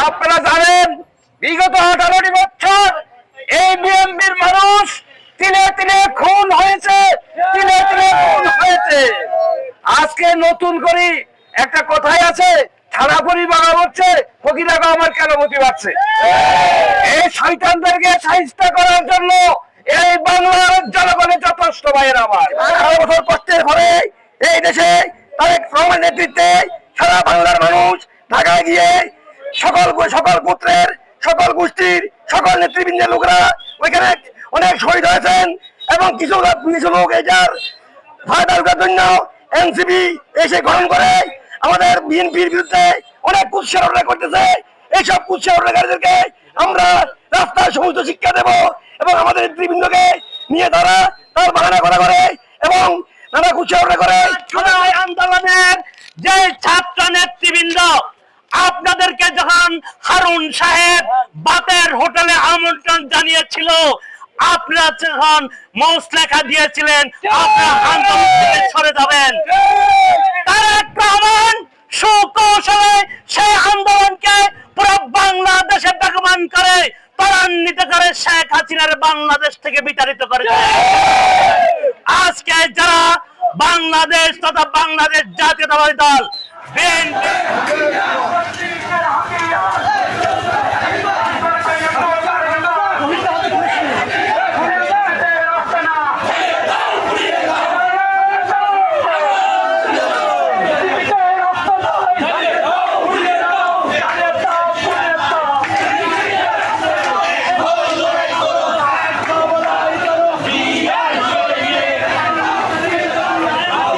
আপনারা জানেন বিগত 18টি বছর এই বিএনপির মানুষ তিলে তিলে খুন হয়েছে, তিলে তিলে খুন হয়েছে। আজকে নতুন করে একটা কথাই আছে, ছাড়া পরি বাড়া হচ্ছে, ফকিরাগো আমার কেন মতি বাড়ছে। এই শয়তানদেরকে সাহিত্য করার জন্য এই বাংলার জনগণের যথেষ্ট ভাইয়ের আমার 18 বছর কষ্টের পরে এই দেশে তারেক রহমানের নেতৃত্বে সারা বাংলার মানুষ ঢাকায় গিয়ে সকল গোত্রের সকল গোষ্ঠীর সকল নেতৃবৃন্দের লোকরা ওইখানে অনেক শহীদ হয়েছেন এবং কিছু লোক এটার ফায়দার জন্য এনসিপি এসে গ্রহণ করে আমাদের বিএনপির বিরুদ্ধে অনেক কুৎসা করতেছে। এইসব কুৎসারোপণকারীদেরকে আমরা রাস্তায় সমস্ত শিক্ষা দেব এবং আমাদের নেতৃবৃন্দকে নিয়ে তার বাহানা করা করে এবং নানা কুৎসারোপণ করে আন্দোলনের যে ছাত্র নেতৃবৃন্দ আপনাদেরকে যখন হারুন সাহেব বাতের হোটেলে আমন্ত্রণ জানিয়েছিল, আপনারা যখন মৌস লেখা দিয়েছিলেন আপনারা আন্দোলন থেকে সরে যাবেন, তারেক রহমান সুকৌশলে সেই আন্দোলনকে পুরো বাংলাদেশে বেগমান করে ত্বরান্বিত করে শেখ হাসিনার বাংলাদেশ থেকে বিতাড়িত করেছে। আজকে যারা বাংলাদেশ তথা বাংলাদেশ জাতীয়তাবাদী দল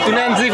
Finanzi